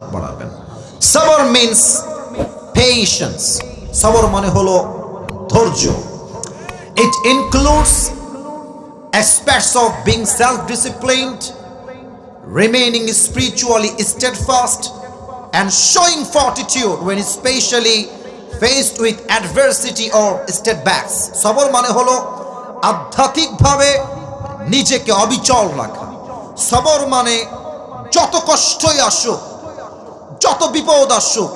বাড়াবেন। সবর means patience. সবর মানে হলো ধৈর্য। It includes aspects of being self-disciplined, remaining spiritually steadfast, and showing fortitude when especially faced with adversity or setbacks. সবর মানে হলো আধ্যাত্মিকভাবে নিজেকে অবিচল রাখা। সবর মানে যত কষ্টই আসুক, যত বিপদ আসুক,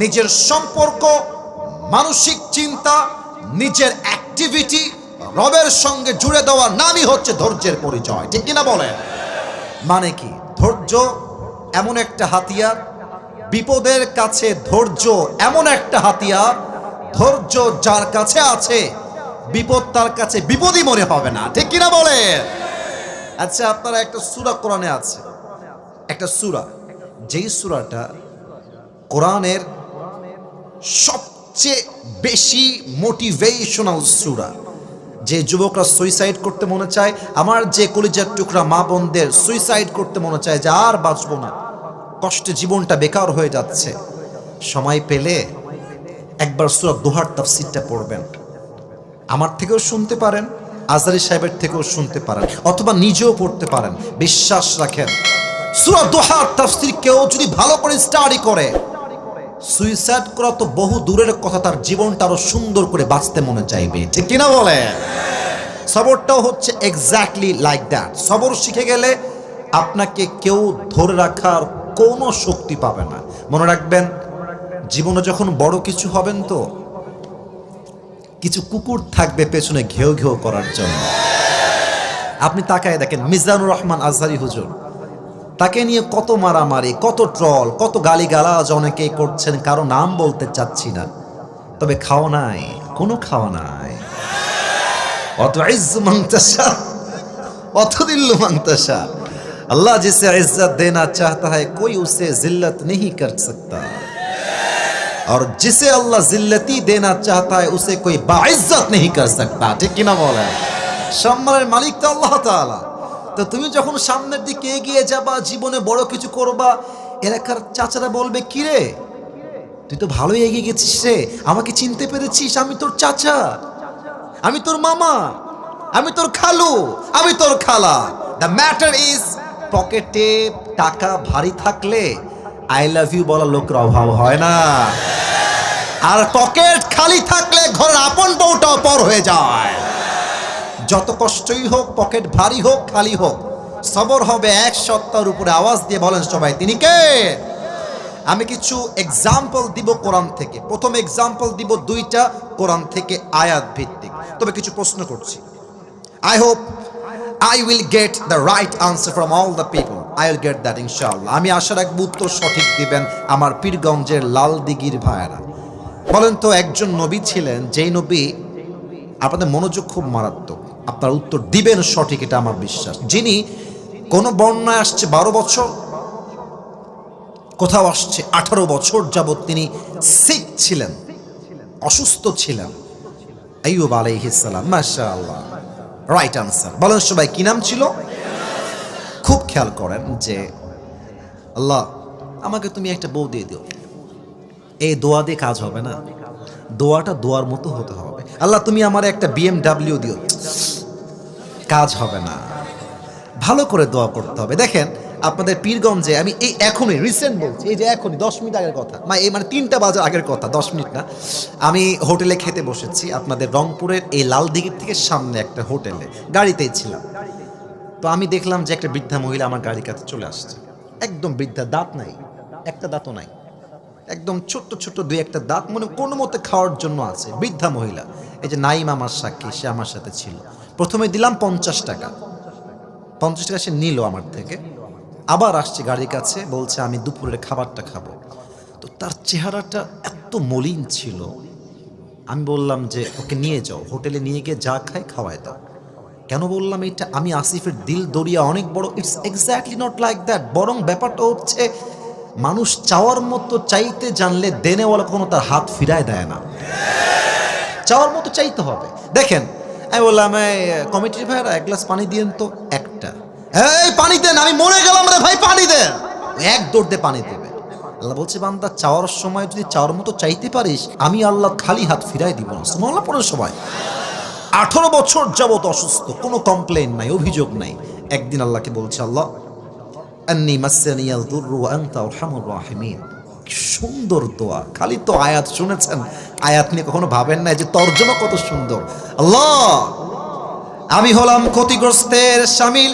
নিজের সম্পর্ক, মানসিক চিন্তা, নিজের অ্যাক্টিভিটি রবের সঙ্গে জুড়ে দেওয়ার নামই হচ্ছে ধৈর্যের পরিচয়। ঠিক কিনা বলেন? মানে কি? ধৈর্য এমন একটা হাতিয়ার, বিপদের কাছে ধৈর্য এমন একটা হাতিয়ার, ধৈর্য যার কাছে আছে বিপদ তার কাছে বিপদই মনে হবে না। ঠিক কিনা বলেন? আচ্ছা, আপনারা একটা সূরা কোরআনে আছে, একটা সূরা, যেই সূরাটা কোরআনের সবচেয়ে বেশি মোটিভেশনাল সূরা। যে যুবকরা সুইসাইড করতে মনে চায়, আমার যে কলিজার টুকরা মা বোনদের সুইসাইড করতে মনে চায় যে আর বাঁচবো না, কষ্টে জীবনটা বেকার হয়ে যাচ্ছে, সময় পেলে একবার সূরা দোহার তাফসীরটা পড়বেন। আমার থেকেও শুনতে পারেন, আজহারী সাহেবের থেকেও শুনতে পারেন, অথবা নিজেও পড়তে পারেন। বিশ্বাস রাখেন, সূরা দোহার তাফসীর কেউ যদি ভালো করে স্টাডি করে, সুইসাইড করা তো বহু দূরের কথা, তার জীবনটা আরো সুন্দর করে বাঁচতে মনে চাইবে। ঠিক কিনা বলে? সবরটাও হচ্ছে এক্স্যাক্টলি লাইক দ্যাট। সবর শিখে গেলে আপনাকে কেউ ধরে রাখার কোনো শক্তি পাবে না। মনে রাখবেন, জীবনে যখন বড় কিছু হবেন তো কিছু কুকুর থাকবে পেছনে ঘেউ ঘেউ করার জন্য। আপনি তাকায় দেখেন, মিজানুর রহমান আজহারী হুজুর, তাকে নিয়ে কত মারামারি, কত ট্রল, কত গালিগালাজ অনেকেই করছেন, কারো নাম বলতে চাচ্ছি না, তবে খাওয়া নাই, কোনো খাওয়া নাই। অত ইজ্জু মান তাশা অত দিল্লু মান তাশা। अल्लाह जिसे इज्जत देना चाहता है कोई उसे जिल्लत नहीं कर सकता, और जिसे अल्लाह जिल्लती देना चाहता है उसे कोई बाइज्जत नहीं कर सकता। ठीक কিনা বলেন? সম্মানের মালিক তো আল্লাহ তাআলা। তো তুমি যখন সামনের দিকে এগিয়ে যাবা, জীবনে বড় কিছু করবা, এলাকার চাচারা বলবে, কি রে তুই তো ভালোই এগিয়ে গেছিস রে, আমাকে চিনতে পেরেছিস? আমি তোর চাচা, আমি তোর মামা, আমি তোর খালু, আমি তোর খালা। দ্য ম্যাটার ইজ, পকেটে টাকা ভারী থাকলে আই লাভ ইউ বলার লোকের অভাব হয় না, আর পকেট খালি থাকলে ঘরের আপন বউটাও পর হয়ে যায়। যত কষ্টই হোক, পকেট ভারী হোক খালি হোক, সবর হবে এক সত্তার উপরে। আওয়াজ দিয়ে বলেন সবাই, তিনি কে? আমি কিছু এক্সাম্পল দিব কোরআন থেকে। প্রথম এক্সাম্পল দিব দুইটা কোরআন থেকে আয়াত ভিত্তিক, তবে কিছু প্রশ্ন করছি। I hope I will get the right answer from all the people. I will get that inshallah. আমি আশা রাখব উত্তর সঠিক দিবেন আমার পীরগঞ্জের লাল দিঘির ভাইয়েরা। বলেন তো, একজন নবী ছিলেন, যেই নবী, আপনাদের মনোযোগ খুব মারাত্মক, আপনার উত্তর দিবেন সঠিক, এটা আমার বিশ্বাস, যিনি কোন বর্ণায় আসছে 12 বছর, কোথাও আসছে 18 বছর যাবত তিনি সিক ছিলেন, অসুস্থ ছিলেন। আইয়ুব আলাইহিস সালাম। মাশাআল্লাহ, রাইট আনসার। বলেন সবাই, কি নাম ছিল? খুব খেয়াল করেন যে, আল্লাহ আমাকে তুমি একটা বউ দিয়ে দিও। এই দোয়া দিয়ে কাজ হবে না, দোয়াটা দোয়ার মতো হতে হবে। আল্লাহ তুমি আমার একটা BMW দিও, কাজ হবে না, ভালো করে দোয়া করতে হবে। দেখেন আপনাদের পীরগঞ্জে, আমি এই এখনই রিসেন্ট বলছি, এই যে এখনই 10 মিনিট আগের কথা, মানে 3টা বাজার আগের কথা, 10 মিনিট না, আমি হোটেলে খেতে বসেছি আপনাদের রংপুরের এই লাল দিঘির থেকে সামনে একটা হোটেলে, গাড়িতেই ছিলাম। তো আমি দেখলাম যে একটা বৃদ্ধা মহিলা আমার গাড়ির কাছে চলে আসছে। একদম বৃদ্ধা, দাঁত নাই, একটা দাঁতও নাই, একদম ছোট্ট ছোট্ট 2-1টা দাঁত, মানে কোনো মতে খাওয়ার জন্য আছে। বৃদ্ধা মহিলা, এই যে নাইম আমার সাক্ষী, সে আমার সাথে ছিল। প্রথমে দিলাম 50 টাকা, 50 টাকা সে নিল আমার থেকে। আবার আসছে গাড়ির কাছে, বলছে আমি দুপুরের খাবারটা খাবো। তো তার চেহারাটা এত মলিন ছিল, আমি বললাম যে ওকে নিয়ে যাও, হোটেলে নিয়ে গিয়ে যা খায় খাওয়ায় দাও। কেন বললাম এটা? আমি আসিফের দিল দরিয়া অনেক বড়, it's exactly not like that. বরং ব্যাপারটা হচ্ছে, মানুষ চাওয়ার মতো চাইতে জানলে দেনেওয়ালা কোনো তার হাত ফিরায় দেয় না। চাওয়ার মতো চাইতে হবে। দেখেন, আমি বললাম, কমিটির ভাইরা 1 গ্লাস পানি দিয়েন তো। একটা, এই পানি দেন, আমি মরে গেলাম রে ভাই, পানি দেন। 1 দৌড় দিয়ে পানি দেবে। আল্লাহ বলছে বান্দা চাওয়ার সময় যদি চাওয়ার মতো চাইতে পারিস, আমি আল্লাহ খালি হাত ফিরাই দিব না। সুবহানাল্লাহ পড়ে সবাই। 18 বছর যাবত অসুস্থ, কোনো কমপ্লেইন নাই, অভিযোগ নাই। একদিন আল্লাহকে বলছে, আল্লাহ আন্নী মাসসানিয়াল দুররু ওয়া আনতা আরহামুর রাহিমিন। কি সুন্দর দোয়া! খালি তো আয়াত শুনেছেন, আয়াত নিয়ে কখনো ভাবেন না যে তর্জমা কত সুন্দর। আল্লাহ, আমি হলাম ক্ষতিগ্রস্তের শামিল,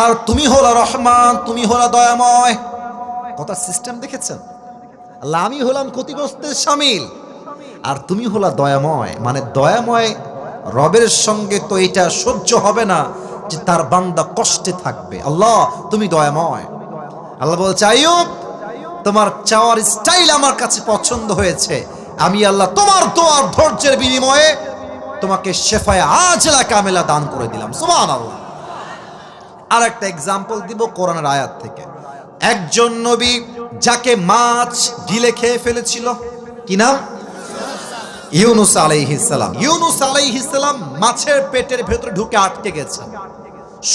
আর তুমি হলা রহমান, তুমি হলা দয়াময়। কথা সিস্টেম দেখেছেন? আল্লাহ, আমি হলাম ক্ষতিগ্রস্তের শামিল আর তুমি হলা দয়াময়। মানে দয়াময় রবের সঙ্গে তো এটা সহ্য হবে না যে তার বান্দা কষ্টে থাকবে। আল্লাহ, তুমি দয়াময়। আল্লাহ বলছে, আইয়ুব, তোমার চাওয়ার স্টাইল আমার কাছে পছন্দ হয়েছে। আমি আল্লাহ তোমার দোয়ার ধৈর্যের বিনিময়ে তোমাকে শেফায়ে আজলা কামেলা দান করে দিলাম। সুবহানাল্লাহ। আর একটা এক্সাম্পল দিব কোরআনের আয়াত থেকে। একজন নবী যাকে মাছ গিলে খেয়ে ফেলেছিল, কি নাম? ইউনুস আলাইহিস সালাম। ইউনুস আলাইহিস সালাম মাছের পেটের ভেতরে ঢুকে আটকে গেছেন।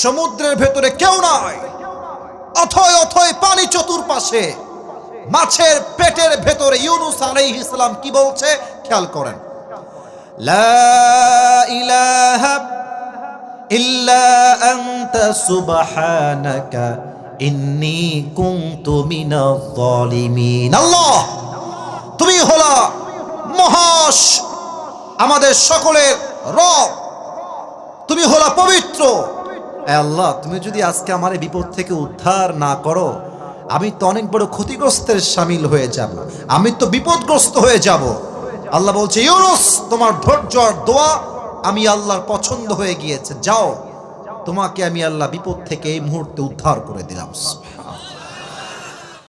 সমুদ্রের ভেতরে কেউ নাই, অথই অথই পানি চতুর্পাশে। মাছের পেটের ভেতরে ইউনুস আলাইহিস সালাম কি বলছে খেয়াল করেন। লা ইলাহা ইল্লা আনতা সুবহানাকা ইন্নী কুনতু মিনাজ জালিমিন। আল্লাহ, তুমি হলা মহাশ আমাদের সকলের রব, তুমি হলা পবিত্র। আল্লাহ, তুমি যদি আজকে আমার এই বিপদ থেকে উদ্ধার না করো, আমি তো অনেক বড় ক্ষতিগ্রস্তের শামিল হয়ে যাব, আমি তো বিপদগ্রস্ত হয়ে যাব। আল্লাহ বলছে, ইউনুস, তোমার ধৈর্য আর দোয়া আমি আল্লাহর পছন্দ হয়ে গিয়েছে, যাও, তোমাকে আমি আল্লাহ বিপদ থেকে এই মুহূর্তে উদ্ধার করে দিলাম।